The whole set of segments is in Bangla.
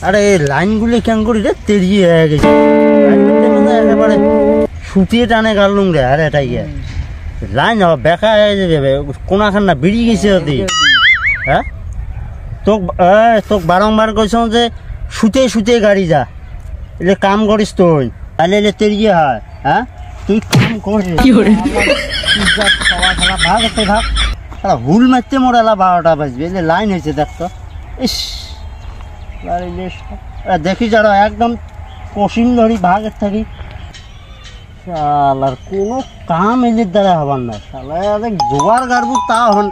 আরে লাইনগুলি কেন করি রে তেরিয়ে হয়ে গেছে একেবারে সুতিয়ে টানে গাললুম রে। আরে এটাই লাইন বেকা হয়ে যাবে কোনাখান না বেরিয়ে গেছে ওদি। হ্যাঁ তোক বারংবার কইছ যে শুতে শুতে গাড়ি যা এলে কাম করিস তুই তাহলে এলে তেরিয়ে হয়। হ্যাঁ তুই কাম করিস ভাগ এতে ভাগ হুল মারতে মোর এলা 12টা বাজবে এলে লাইন হয়েছে দেখতো। ইস দেখি যারা একদম কশিম ধরি ভাগের থাকি শালার কোনো কাম এদের দ্বারা হবার না। শালা জোয়ার গাড়বো তা হন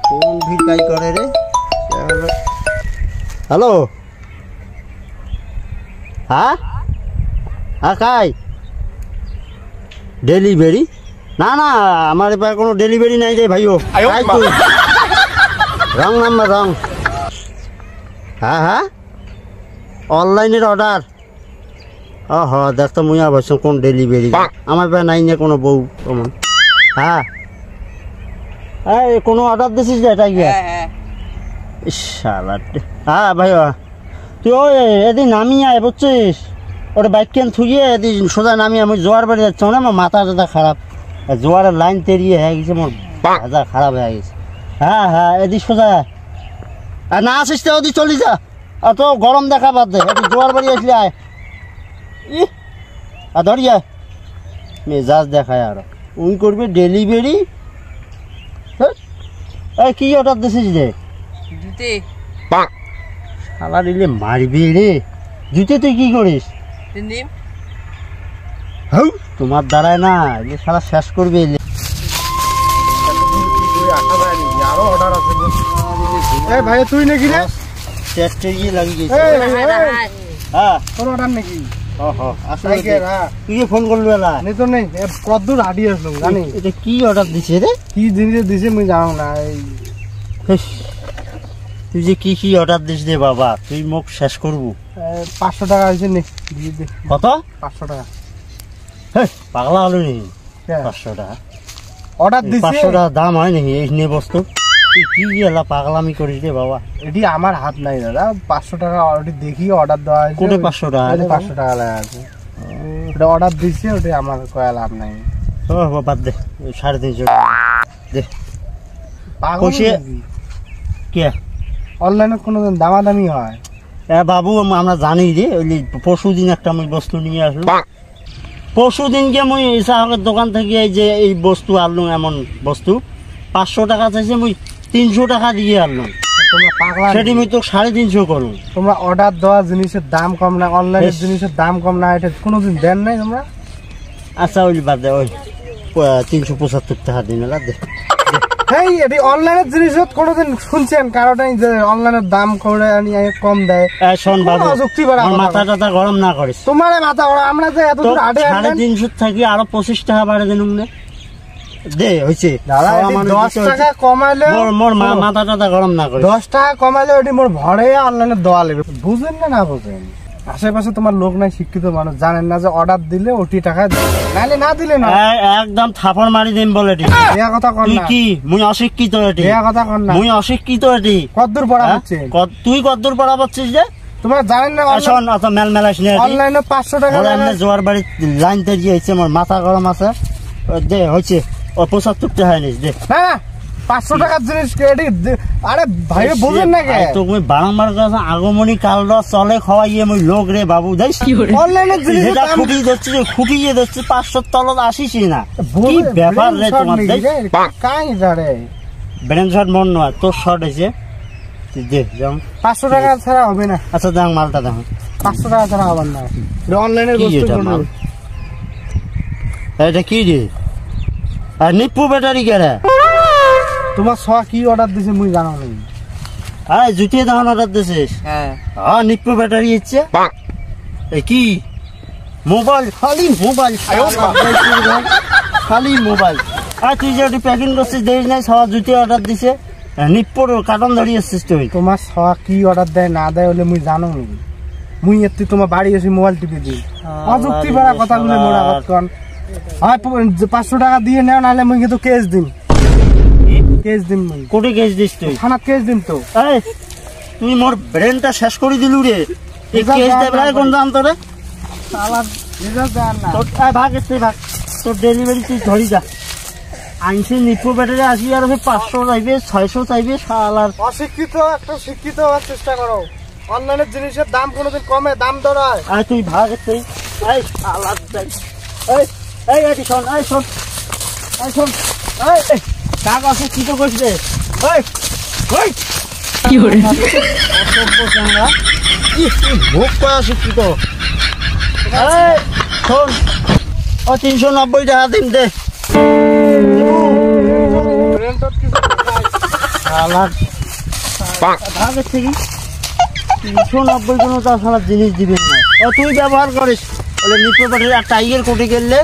কোন ভিড়াই করে রে। হ্যালো হ্যাঁ হ্যাঁ কাই ডেলিভারি না না আমার এবার কোনো ডেলিভারি নাই রে ভাইও। Wrong number wrong. হ্যাঁ হ্যাঁ অনলাইনের অর্ডার হ দেখতো মুই অবশ্য কোন ডেলিভারি আমার প্রায় নাই না কোনো বউ তোমার। হ্যাঁ হ্যাঁ কোনো অর্ডার দিছিস যে এটা গিয়ে হ্যাঁ ভাই তুই ওই এদিন নামিয়ে আয় বুঝছিস ওটা বাইক কেন থুয়ে এদিন সোজা নামিয়ে আমি জোয়ার বাড়ি যাচ্ছ না আমার মাথা টাথা খারাপ জোয়ারের লাইন তেরিয়ে হয়ে গেছে মোর মাথা খারাপ হয়ে গেছে। হ্যাঁ হ্যাঁ এদিক সোজা আর না আসিস তো ওদিক চলি যা আর তো গরম দেখা বাদ দে এদিক জোয়ার বাড়ি আসলে আয় ই আর ধরিয়া মেজাজ দেখায় আর উই করবে ডেলিভারি। এই কি অর্ডার দিছিস রে? জুতে শালা দিলে মারবি রে। জুতে তুই কি করিস? হ্যাঁ তোমার দ্বারায় না এলে শালা শেষ করবে এলে আরো অর্ডার আছে। এই ভাই তুই নাকি রে টেস্টে গিয়ে লাগিয়ে গেছে। হ্যাঁ তোর অর্ডার নাকি? তুই ফোন করলু এলা তো নেই কতদূর হাঁটি আসলাম জানি এটা কি অর্ডার দিছে রে? কি জিনিস দিছে মুই জানো না। তুই যে কি কি অর্ডার দিস রে বাবা তুই মুখ শেষ করবো। 500 টাকা হয়েছে নে কত? 500 টাকা। পাগলা হলো নি 500 টাকা অর্ডার দিছে? 500 টাকা দাম হয় নাকি এই নিয়ে বস্তু? তুই কি এলা পাগলামি করিস রে বাবা? এটি আমার হাত নাই দাদা 500 টাকা অলরেডি দেখি অর্ডার দেওয়া হয়েছে। কোটে 500 টাকা? 500 টাকা লাগা আছে ওটা অর্ডার দিছে ওটা আমার কয়া লাভ নাই। ও বাদ দে 350 দে পাগল কে অনলাইনে কোনো দামাদামি হয়? বাবু আমরা জানি রে ওই পরশু দিন একটা আমি বস্তু নিয়ে আসলো পরশু দিনকে মুই ইসাহকের দোকান থেকে এই যে এই বস্তু আনলো এমন বস্তু 500 টাকা চাইছে মুই 300 টাকা দিয়ে আনলাম। তোমরা পাগলা সেটি মুই তো 350 করুন। তোমরা অর্ডার দেওয়া জিনিসের দাম কম না অনলাইনের জিনিসের দাম কম না এটা কোনোদিন দেন নাই তোমরা? আচ্ছা ওই বাদ দে ওই 375 টাকা দিন এলা দে। এই এটি অনলাইনের জিনিস কোনোদিন শুনছেন কারোটাই যে অনলাইনের দাম করে কম দেয়? শোন বাবু মাথা টাথা গরম না করিস। তোমার মাথা গরম আমরা যে এত দূর হাঁটে 350 থাকি আরো 25 টাকা বাড়ে দিনুম নে দে হইছে। 10 টাকা কমাইলে মোর মাথা টাথা গরম না করিস। 10 টাকা কমাইলে ওটি মোর ভরে অনলাইনে দেওয়া লাগবে বুঝেন না বুঝেন? আশেপাশে তোমার লোক নাই শিক্ষিত মানুষ জানেন না যে অর্ডার দিলে ওটি টাকা নাইলে না দিলে না একদম থাপড় মারি দিম বলে এ কথা কর না। কি মুই অশিক্ষিত এটি? এ কথা কর না মুই অশিক্ষিত এটি। কতদূর পড়া হচ্ছে? তুই কতদূর পড়া পাচ্ছিস যে? তোমরা জানেন না শোন অত মেল মেলাস নে অনলাইনে 500 টাকা জোয়ার বাড়ি লাইন তে গিয়েছে আমার মাথা গরম আছে দে হইছে ও 75 টাকা নিস দে। না 500 টাকার জিনিস আরে ভাই বুঝেন না কে তুমি বারংবার কাছে আগমনী কাল চলে খাওয়াইয়ে মুই লোক রে বাবু যাইস অনলাইনে জিনিস এটা খুঁটিয়ে দিচ্ছি খুঁটিয়ে দিচ্ছি 500 তলত আসিসই না কি ব্যাপার রে তোমার কাই রে ব্রেন শট মন নয় তোর শট হয়েছে দে যেমন 500 টাকা ছাড়া হবে না। আচ্ছা দাম মালটা দাম 500 টাকা ছাড়া হবে না অনলাইনের বস্তু এটা কি রে? আর নিপ্পু ব্যাটারি কে রে? তোমার ছ কি অর্ডার দিছে মুই জানো না। আরে জুতিয়ে দাম অর্ডার দিছিস? হ্যাঁ নিপ্পু ব্যাটারি ইচ্ছে কি মোবাইল খালি মোবাইল খালি মোবাইল। আর তুই যে প্যাকিং করছিস দেখিস নাই সবার জুতি অর্ডার দিছে নিপ্পোর কার্টন ধরিয়ে আসছিস তুই। তোমার ছ কি অর্ডার দেয় না দেয় বলে মুই জানো না মুই এত তোমার বাড়ি এসে মোবাইল টিপে দিই অযুক্তি ভরা কথাগুলো মোরা কন হয় 500 টাকা দিয়ে নেও নাহলে মুই কিন্তু কেস দিন। কেস দিন মুই। কোটি কেস দিস তুই? থানাত কেস দিন তো। তুই মোর ব্রেনটা শেষ করে দিলু রে। এই কেস দেবরাই কোন দাম তোরে? শালা রেজাল্ট দেন না। তোর ভাগ তুই ভাগ, তোর ডেলিভারি তুই ধরি যা। আইনছি নিপো ব্যাটারি আসি আর 500 চাইবে 600 চাইবে শালার। অশিক্ষিত একটা শিক্ষিত হওয়ার চেষ্টা করো। অনলাইনের জিনিসের দাম কোনোদিন কমে দাম ধরায়। আয় তুই ভাগ তুই। এই শালার যাই। এই শোন, এই শোন, এই শোন, এই কাক আছে কি তো কইছ রে? ওই ওই কি হরে? অসভ্য চ্যাংড়া। ভোগ করা শিক্ষিত। এই শোন, ও 390 টাকা দিন দে। শালার ভাগের থেকে 390 কোনো তাছাড়া জিনিস দিবেন না। ও তুই ব্যবহার করিস বলে নিপো ব্যাটারি আর টাইগার কোটে গেলে